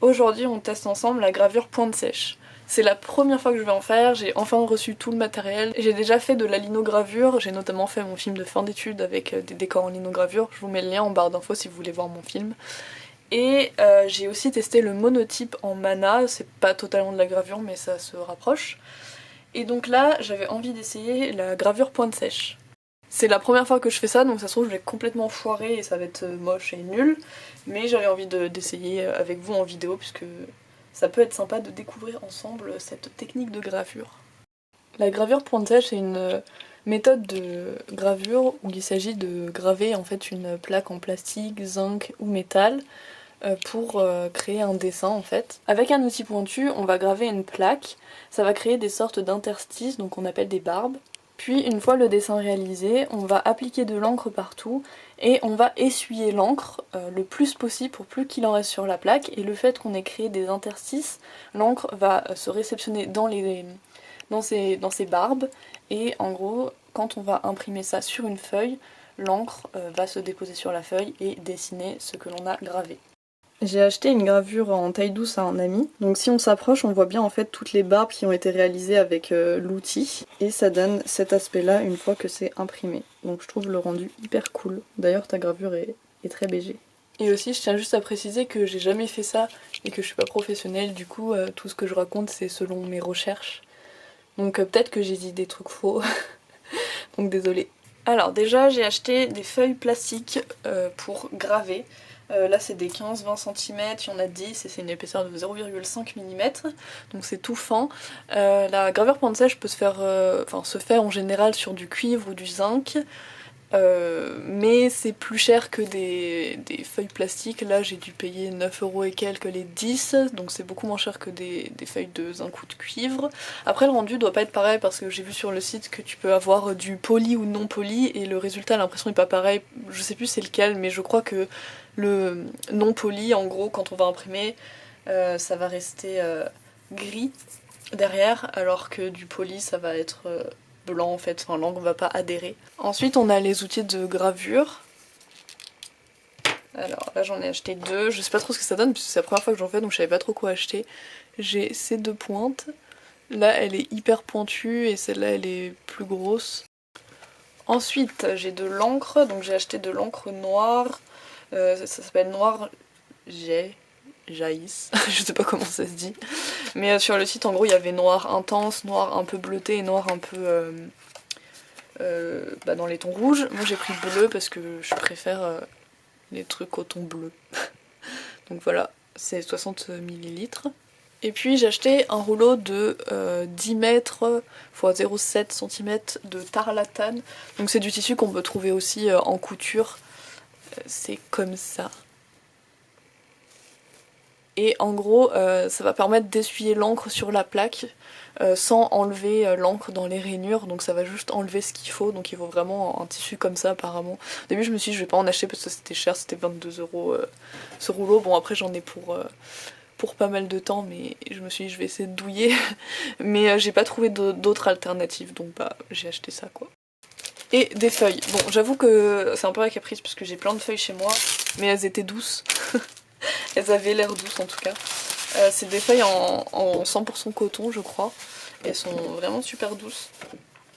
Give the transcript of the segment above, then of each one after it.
Aujourd'hui, on teste ensemble la gravure pointe sèche. C'est la première fois que je vais en faire, j'ai enfin reçu tout le matériel. J'ai déjà fait de la linogravure, j'ai notamment fait mon film de fin d'études avec des décors en linogravure. Je vous mets le lien en barre d'infos si vous voulez voir mon film. Et j'ai aussi testé le monotype en mana, c'est pas totalement de la gravure mais ça se rapproche. Et donc là, j'avais envie d'essayer la gravure pointe sèche. C'est la première fois que je fais ça, donc ça se trouve je vais complètement foirer et ça va être moche et nul. Mais j'avais envie d'essayer avec vous en vidéo puisque ça peut être sympa de découvrir ensemble cette technique de gravure. La gravure pointe sèche c'est une méthode de gravure où il s'agit de graver en fait une plaque en plastique, zinc ou métal pour créer un dessin en fait. Avec un outil pointu, on va graver une plaque, ça va créer des sortes d'interstices, donc on appelle des barbes. Puis une fois le dessin réalisé, on va appliquer de l'encre partout et on va essuyer l'encre le plus possible pour plus qu'il en reste sur la plaque. Et le fait qu'on ait créé des interstices, l'encre va se réceptionner dans ces barbes et en gros quand on va imprimer ça sur une feuille, l'encre va se déposer sur la feuille et dessiner ce que l'on a gravé. J'ai acheté une gravure en taille douce à un ami, donc si on s'approche on voit bien en fait toutes les barbes qui ont été réalisées avec l'outil et ça donne cet aspect là une fois que c'est imprimé. Donc je trouve le rendu hyper cool. D'ailleurs ta gravure est très BG. Et aussi je tiens juste à préciser que j'ai jamais fait ça et que je suis pas professionnelle, du coup tout ce que je raconte c'est selon mes recherches. Donc peut-être que j'ai dit des trucs faux, donc désolée. Alors déjà j'ai acheté des feuilles plastiques pour graver. Là c'est des 15-20 cm, il y en a 10 et c'est une épaisseur de 0,5 mm, donc c'est tout fin. La gravure pointe sèche peut se fait en général sur du cuivre ou du zinc, mais c'est plus cher que des feuilles plastiques. Là j'ai dû payer 9 € et quelques les 10, donc c'est beaucoup moins cher que des feuilles de zinc ou de cuivre. Après le rendu doit pas être pareil parce que j'ai vu sur le site que tu peux avoir du poli ou non poli et le résultat l'impression est pas pareil. Je sais plus c'est lequel mais je crois que le non poli en gros quand on va imprimer ça va rester gris derrière alors que du poli ça va être blanc en fait, enfin l'encre va pas adhérer. Ensuite on a les outils de gravure. Alors là j'en ai acheté deux, je sais pas trop ce que ça donne puisque c'est la première fois que j'en fais donc je savais pas trop quoi acheter. J'ai ces deux pointes, là elle est hyper pointue et celle-là elle est plus grosse. Ensuite j'ai de l'encre, donc j'ai acheté de l'encre noire, ça s'appelle Noir Jaïs, je sais pas comment ça se dit. Mais sur le site en gros il y avait noir intense, noir un peu bleuté et noir un peu dans les tons rouges. Moi j'ai pris bleu parce que je préfère les trucs au ton bleu. Donc voilà, c'est 60 ml. Et puis j'ai acheté un rouleau de 10 mètres x 0,7 cm de tarlatane. Donc c'est du tissu qu'on peut trouver aussi en couture. C'est comme ça. Et en gros ça va permettre d'essuyer l'encre sur la plaque sans enlever l'encre dans les rainures, donc ça va juste enlever ce qu'il faut, donc il faut vraiment un tissu comme ça apparemment. Au début je me suis dit je vais pas en acheter parce que c'était cher, c'était 22 € ce rouleau, bon après j'en ai pour pas mal de temps mais je me suis dit je vais essayer de douiller mais j'ai pas trouvé d'autres alternatives donc bah j'ai acheté ça quoi. Et des feuilles, bon j'avoue que c'est un peu à caprice parce que j'ai plein de feuilles chez moi mais elles étaient douces. Elles avaient l'air douces en tout cas. C'est des feuilles en 100% coton je crois. Elles sont vraiment super douces.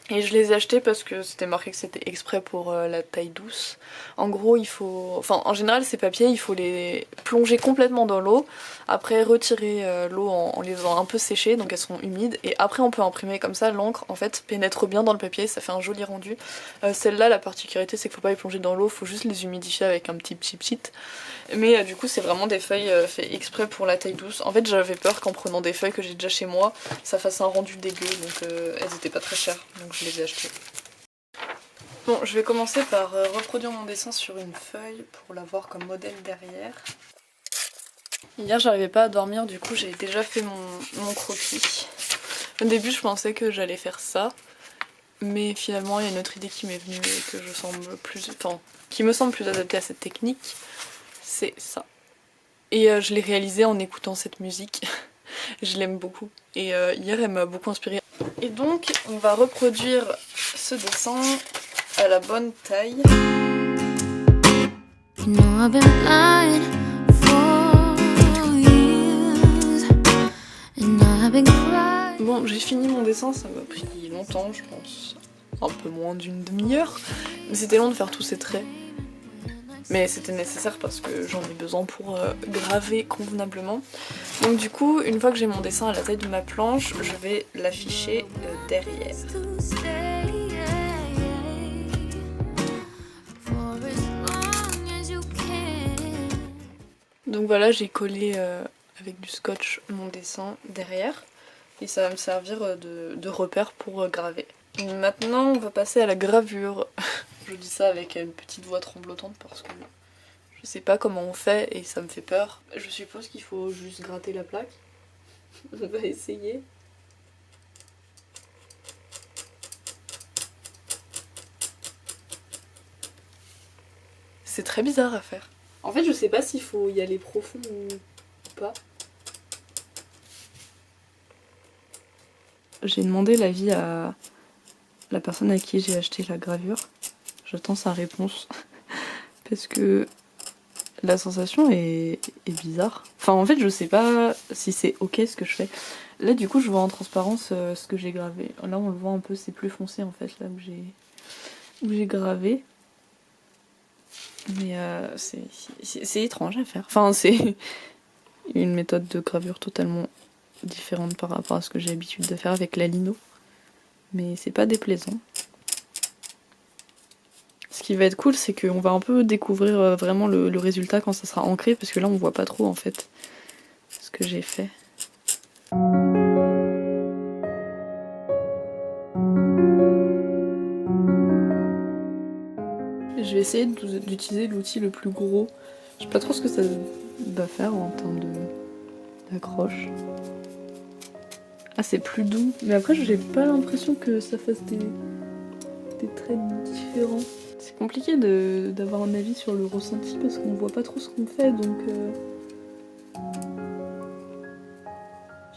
Et je les ai achetées parce que c'était marqué que c'était exprès pour la taille douce. En gros il faut... Enfin en général ces papiers il faut les plonger complètement dans l'eau. Après retirer l'eau en les faisant un peu sécher, donc elles sont humides. Et après on peut imprimer comme ça, l'encre en fait pénètre bien dans le papier, ça fait un joli rendu. Celle-là la particularité c'est qu'il faut pas les plonger dans l'eau, faut juste les humidifier avec un petit. Mais du coup c'est vraiment des feuilles faites exprès pour la taille douce. En fait j'avais peur qu'en prenant des feuilles que j'ai déjà chez moi, ça fasse un rendu dégueu, donc elles étaient pas très chères, donc je les ai achetées. Bon, je vais commencer par reproduire mon dessin sur une feuille pour l'avoir comme modèle derrière. Hier j'arrivais pas à dormir, du coup j'ai déjà fait mon croquis. Au début je pensais que j'allais faire ça, mais finalement il y a une autre idée qui m'est venue et qui me semble plus adaptée à cette technique. C'est ça. Et je l'ai réalisé en écoutant cette musique. Je l'aime beaucoup. Et hier, elle m'a beaucoup inspirée. Et donc, on va reproduire ce dessin à la bonne taille. Bon, j'ai fini mon dessin, ça m'a pris longtemps, je pense. Un peu moins d'une demi-heure. Mais c'était long de faire tous ces traits. Mais c'était nécessaire parce que j'en ai besoin pour graver convenablement. Donc du coup, une fois que j'ai mon dessin à la taille de ma planche, je vais l'afficher derrière. Donc voilà, j'ai collé avec du scotch mon dessin derrière. Et ça va me servir de repère pour graver. Maintenant, on va passer à la gravure. Je dis ça avec une petite voix tremblotante parce que je sais pas comment on fait et ça me fait peur. Je suppose qu'il faut juste gratter la plaque. On va essayer. C'est très bizarre à faire. En fait, je sais pas s'il faut y aller profond ou pas. J'ai demandé l'avis à la personne à qui j'ai acheté la gravure. J'attends sa réponse. Parce que la sensation est bizarre. Enfin, en fait, je sais pas si c'est ok ce que je fais. Là, du coup, je vois en transparence ce que j'ai gravé. Là, on le voit un peu, c'est plus foncé en fait, là où j'ai gravé. Mais c'est étrange à faire. Enfin, c'est une méthode de gravure totalement différente par rapport à ce que j'ai l'habitude de faire avec la lino. Mais c'est pas déplaisant. Ce qui va être cool, c'est qu'on va un peu découvrir vraiment le résultat quand ça sera ancré, parce que là on voit pas trop en fait ce que j'ai fait. Je vais essayer d'utiliser l'outil le plus gros. Je sais pas trop ce que ça va faire en termes d'accroche. Ah, c'est plus doux, mais après j'ai pas l'impression que ça fasse des traits différents. C'est compliqué d'avoir un avis sur le ressenti parce qu'on voit pas trop ce qu'on fait, donc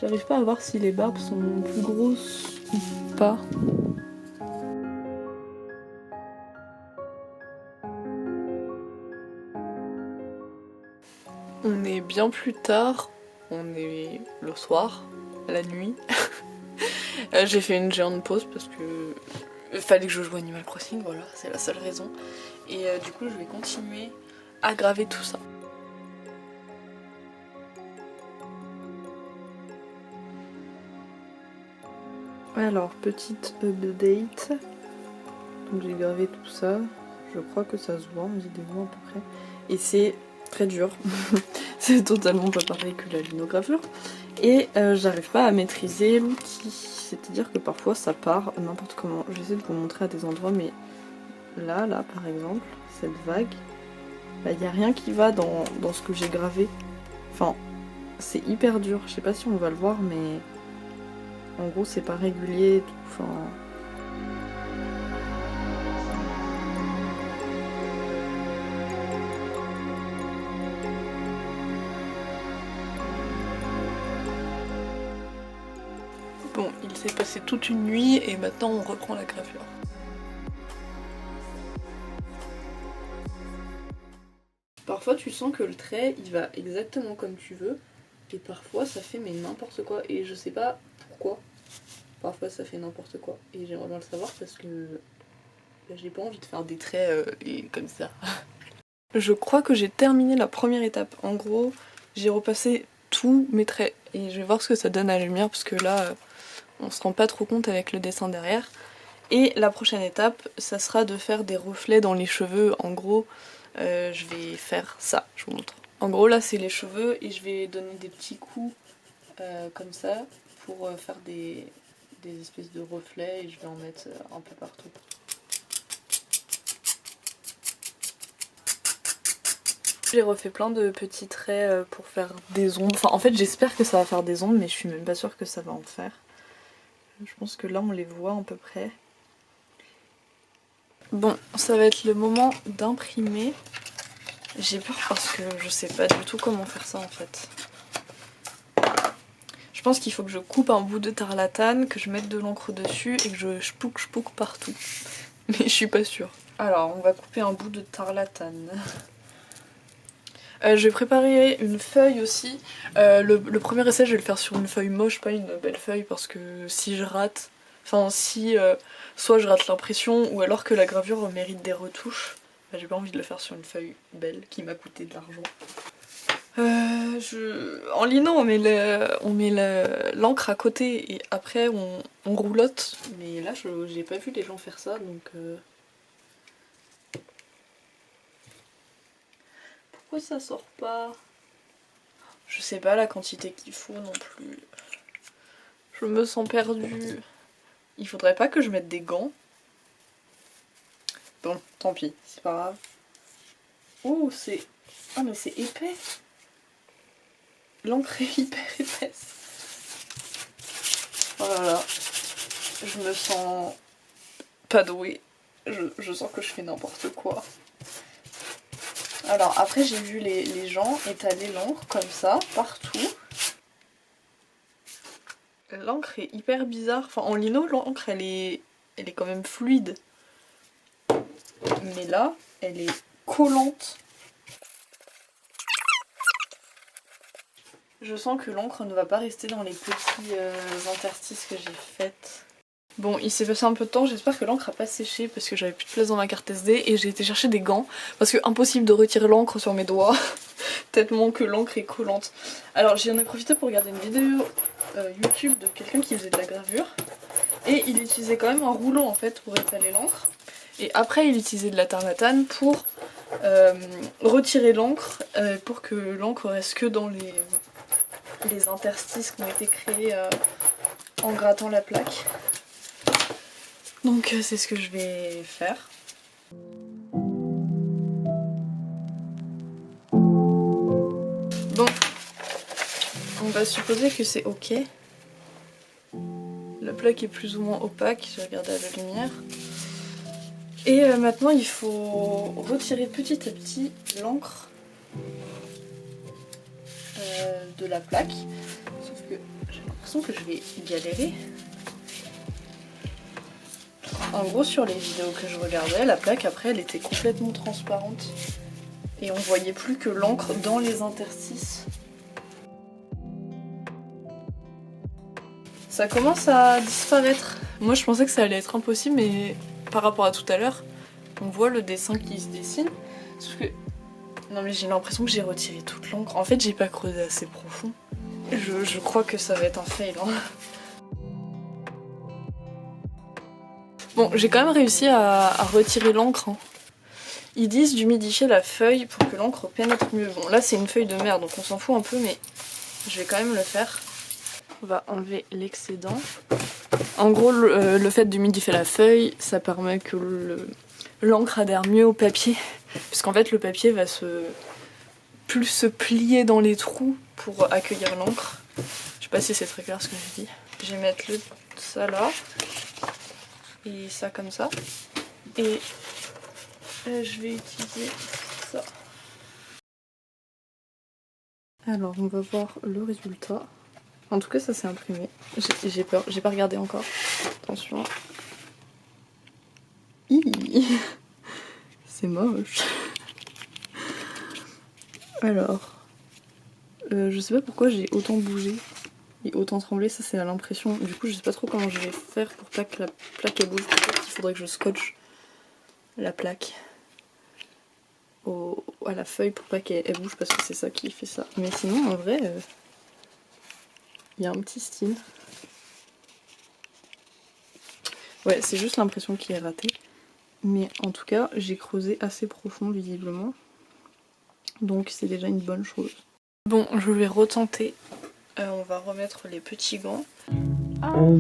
j'arrive pas à voir si les barbes sont plus grosses ou pas. On est bien plus tard, on est le soir, la nuit. J'ai fait une géante pause parce que fallait que je joue Animal Crossing, voilà, c'est la seule raison. Et du coup je vais continuer à graver tout ça. Alors, petite update. Donc j'ai gravé tout ça. Je crois que ça se voit, on dit des mots à peu près. Et c'est très dur. C'est totalement pas pareil que la linogravure. Et j'arrive pas à maîtriser l'outil. C'est-à-dire que parfois ça part n'importe comment. J'essaie de vous montrer à des endroits, mais là par exemple, cette vague, bah, y a rien qui va dans ce que j'ai gravé. Enfin, c'est hyper dur. Je sais pas si on va le voir, mais en gros c'est pas régulier et tout. Enfin... Bon, il s'est passé toute une nuit et maintenant on reprend la gravure. Parfois tu sens que le trait il va exactement comme tu veux et parfois ça fait mais n'importe quoi et je sais pas pourquoi. Parfois ça fait n'importe quoi et j'aimerais bien le savoir parce que j'ai pas envie de faire des traits comme ça. Je crois que j'ai terminé la première étape. En gros, j'ai repassé tous mes traits et je vais voir ce que ça donne à la lumière parce que là on se rend pas trop compte avec le dessin derrière. Et la prochaine étape, ça sera de faire des reflets dans les cheveux. En gros, je vais faire ça, je vous montre. En gros, là c'est les cheveux et je vais donner des petits coups comme ça pour faire des espèces de reflets et je vais en mettre un peu partout. J'ai refait plein de petits traits pour faire des ombres. Enfin, en fait, j'espère que ça va faire des ombres, mais je suis même pas sûre que ça va en faire. Je pense que là, on les voit à peu près. Bon, ça va être le moment d'imprimer. J'ai peur parce que je sais pas du tout comment faire ça en fait. Je pense qu'il faut que je coupe un bout de tarlatane, que je mette de l'encre dessus et que je spouque partout. Mais je suis pas sûre. Alors on va couper un bout de tarlatane. Je vais préparer une feuille aussi. Le premier essai je vais le faire sur une feuille moche, pas une belle feuille, parce que si je rate, enfin si soit je rate l'impression ou alors que la gravure mérite des retouches, bah, j'ai pas envie de le faire sur une feuille belle qui m'a coûté de l'argent. En lino on met l'encre à côté et après on roulotte, mais là j'ai pas vu les gens faire ça donc... Pourquoi ça sort pas? Je sais pas la quantité qu'il faut non plus. Je me sens perdue. Il faudrait pas que je mette des gants. Bon, tant pis, c'est pas grave. Oh, c'est... Ah mais c'est épais. L'encre est hyper épaisse. Oh là là. Je me sens pas douée. Je sens que je fais n'importe quoi. Alors après j'ai vu les gens étaler l'encre comme ça, partout. L'encre est hyper bizarre. Enfin en lino l'encre elle est quand même fluide. Mais là, elle est collante. Je sens que l'encre ne va pas rester dans les petits interstices que j'ai faites. Bon, il s'est passé un peu de temps, j'espère que l'encre a pas séché parce que j'avais plus de place dans ma carte SD et j'ai été chercher des gants parce que impossible de retirer l'encre sur mes doigts tellement que l'encre est collante. Alors j'en ai profité pour regarder une vidéo YouTube de quelqu'un qui faisait de la gravure et il utilisait quand même un rouleau en fait pour étaler l'encre et après il utilisait de la tarlatane pour retirer l'encre pour que l'encre reste que dans les interstices qui ont été créés en grattant la plaque. Donc c'est ce que je vais faire. Bon, on va supposer que c'est ok. La plaque est plus ou moins opaque, j'ai regardé à la lumière. Et maintenant il faut retirer petit à petit l'encre de la plaque. Sauf que j'ai l'impression que je vais galérer. En gros sur les vidéos que je regardais, la plaque après elle était complètement transparente. Et on voyait plus que l'encre dans les interstices. Ça commence à disparaître. Moi je pensais que ça allait être impossible mais par rapport à tout à l'heure, on voit le dessin qui se dessine. Sauf que... Non mais j'ai l'impression que j'ai retiré toute l'encre. En fait j'ai pas creusé assez profond. Je crois que ça va être un fail. Hein. Bon, j'ai quand même réussi à retirer l'encre. Hein. Ils disent d'humidifier la feuille pour que l'encre pénètre mieux. Bon, là c'est une feuille de merde, donc on s'en fout un peu, mais je vais quand même le faire. On va enlever l'excédent. En gros, le fait d'humidifier la feuille, ça permet que l'encre adhère mieux au papier. Puisqu'en fait, le papier va plus se plier dans les trous pour accueillir l'encre. Je sais pas si c'est très clair ce que je dis. Je vais mettre ça là. Et ça comme ça. Et je vais utiliser ça. Alors on va voir le résultat. En tout cas ça s'est imprimé. J'ai peur, j'ai pas regardé encore. Attention. C'est moche. Alors, je sais pas pourquoi j'ai autant bougé et autant tremblé, ça c'est à l'impression. Du coup je sais pas trop comment je vais faire pour pas que la plaque elle bouge. Peut-être qu'il faudrait que je scotche la plaque à la feuille pour pas qu'elle bouge parce que c'est ça qui fait ça. Mais sinon en vrai, il y a un petit style. Ouais, c'est juste l'impression qui est ratée. Mais en tout cas, j'ai creusé assez profond visiblement. Donc c'est déjà une bonne chose. Bon, je vais retenter. On va remettre les petits gants. On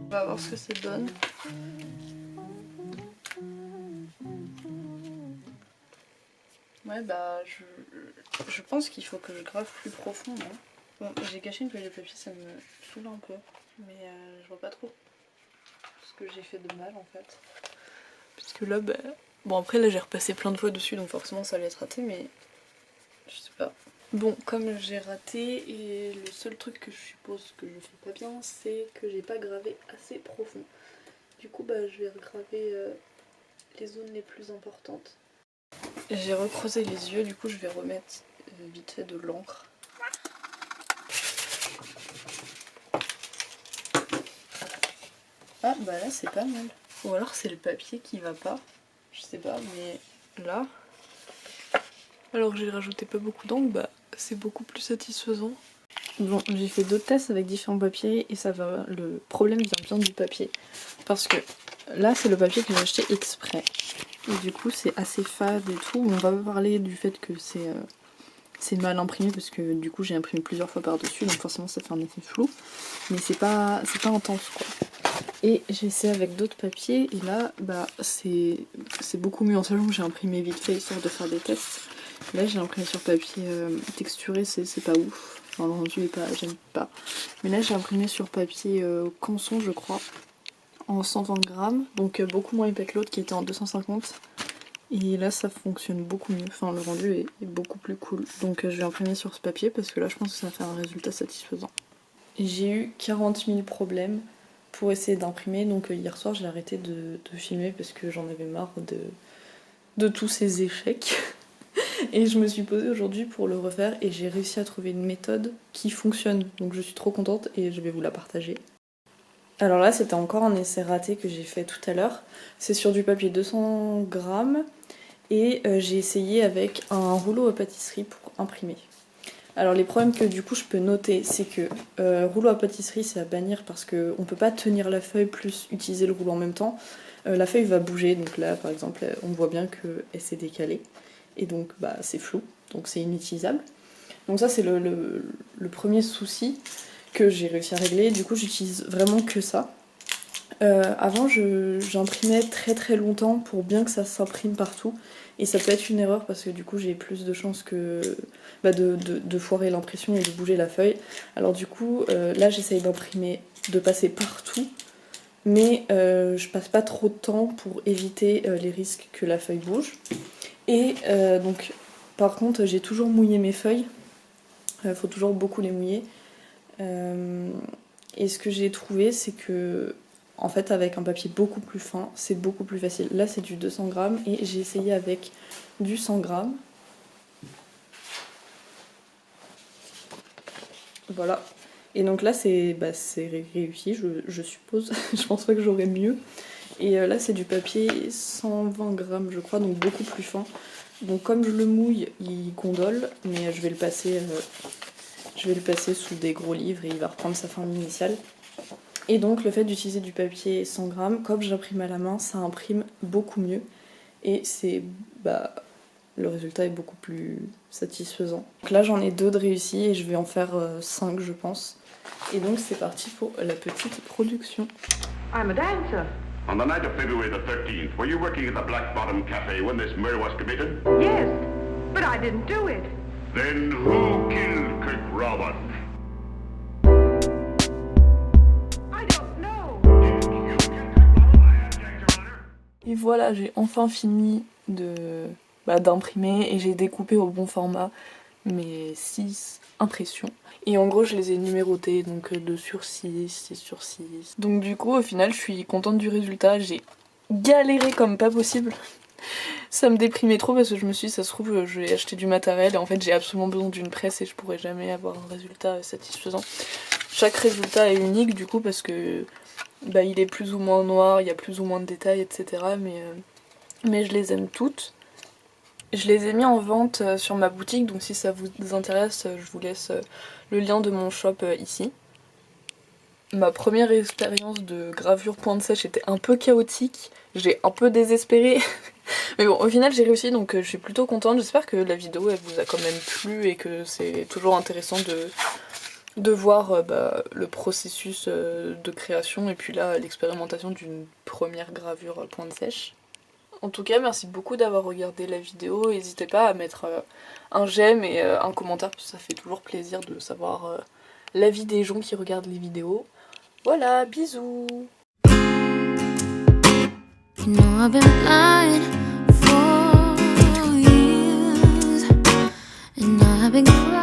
va voir ce que ça donne. Ouais bah je pense qu'il faut que je grave plus profond. Hein. Bon, j'ai caché une feuille de papier, ça me saoule un peu, mais je vois pas trop ce que j'ai fait de mal en fait. Parce que là, bah... Bon après là j'ai repassé plein de fois dessus donc forcément ça allait être raté mais... Je sais pas. Bon, comme j'ai raté, et le seul truc que je suppose que je fais pas bien, c'est que j'ai pas gravé assez profond. Du coup, bah, je vais regraver les zones les plus importantes. J'ai recreusé les yeux, du coup, je vais remettre vite fait de l'encre. Ah, bah là, c'est pas mal. Ou alors, c'est le papier qui va pas. Je sais pas, mais là... Alors que j'ai rajouté pas beaucoup d'encre, bah, c'est beaucoup plus satisfaisant. Bon, j'ai fait d'autres tests avec différents papiers et ça va, le problème vient bien du papier. Parce que là, c'est le papier que j'ai acheté exprès. Et du coup, c'est assez fade et tout. On va pas parler du fait que c'est mal imprimé parce que du coup, j'ai imprimé plusieurs fois par-dessus, donc forcément, ça fait un effet flou. Mais c'est pas intense, quoi. Et j'ai essayé avec d'autres papiers et là, bah, c'est beaucoup mieux. En sachant que j'ai imprimé vite fait histoire de faire des tests. Là, j'ai imprimé sur papier texturé, c'est pas ouf. Enfin, le rendu est pas, j'aime pas. Mais là, j'ai imprimé sur papier Canson, je crois, en 120 grammes. Donc beaucoup moins épais que l'autre qui était en 250. Et là, ça fonctionne beaucoup mieux. Enfin, le rendu est beaucoup plus cool. Donc je vais imprimer sur ce papier parce que là, je pense que ça va faire un résultat satisfaisant. J'ai eu 40 000 problèmes pour essayer d'imprimer. Donc hier soir, j'ai arrêté de filmer parce que j'en avais marre de tous ces échecs. Et je me suis posée aujourd'hui pour le refaire et j'ai réussi à trouver une méthode qui fonctionne. Donc je suis trop contente et je vais vous la partager. Alors là, c'était encore un essai raté que j'ai fait tout à l'heure. C'est sur du papier 200 grammes et j'ai essayé avec un rouleau à pâtisserie pour imprimer. Alors les problèmes que du coup je peux noter, c'est que rouleau à pâtisserie c'est à bannir parce qu'on peut pas tenir la feuille plus utiliser le rouleau en même temps. La feuille va bouger, donc là par exemple on voit bien qu'elle s'est décalée. Et donc bah, c'est flou, donc c'est inutilisable. Donc ça c'est le premier souci que j'ai réussi à régler, du coup j'utilise vraiment que ça. Avant j'imprimais très longtemps pour bien que ça s'imprime partout, et ça peut être une erreur parce que du coup j'ai plus de chances que de foirer l'impression et de bouger la feuille. Alors du coup là j'essaye d'imprimer, de passer partout, mais je passe pas trop de temps pour éviter les risques que la feuille bouge. Et donc par contre j'ai toujours mouillé mes feuilles, faut toujours beaucoup les mouiller. Et ce que j'ai trouvé c'est que en fait avec un papier beaucoup plus fin c'est beaucoup plus facile. Là c'est du 200 grammes et j'ai essayé avec du 100 grammes. Voilà. Et donc là c'est réussi je suppose, je pense pas que j'aurais mieux. Et là c'est du papier 120 grammes je crois, donc beaucoup plus fin. Donc comme je le mouille, il gondole, mais je vais le passer sous des gros livres et il va reprendre sa forme initiale. Et donc le fait d'utiliser du papier 100 grammes, comme j'imprime à la main, ça imprime beaucoup mieux. Et le résultat est beaucoup plus satisfaisant. Donc là j'en ai 2 de réussis et je vais en faire 5 je pense. Et donc c'est parti pour la petite production. I'm a dancer. On the night of February the 13th, were you working at the Black Bottom Cafe when this murder was committed? Yes, but I didn't do it. Then who killed Kirk Robin? I don't know. Did you kill Kirk Robin? I object, Your Honor. Et voilà, j'ai enfin fini d'imprimer et j'ai découpé au bon format mes 6 impressions. Et en gros je les ai numérotées, donc 2 sur 6, 6 sur 6. Donc du coup au final je suis contente du résultat, j'ai galéré comme pas possible. Ça me déprimait trop parce que je me suis dit ça se trouve je vais acheter du matériel et en fait j'ai absolument besoin d'une presse et je pourrais jamais avoir un résultat satisfaisant. Chaque résultat est unique du coup parce que il est plus ou moins noir, il y a plus ou moins de détails etc. Mais je les aime toutes. Je les ai mis en vente sur ma boutique, donc si ça vous intéresse, je vous laisse le lien de mon shop ici. Ma première expérience de gravure pointe sèche était un peu chaotique, j'ai un peu désespéré. Mais bon, au final j'ai réussi, donc je suis plutôt contente. J'espère que la vidéo elle vous a quand même plu et que c'est toujours intéressant de voir le processus de création et puis là l'expérimentation d'une première gravure pointe sèche. En tout cas, merci beaucoup d'avoir regardé la vidéo. N'hésitez pas à mettre un j'aime et un commentaire, parce que ça fait toujours plaisir de savoir l'avis des gens qui regardent les vidéos. Voilà, bisous. You know I've been blind for years, and I've been crying.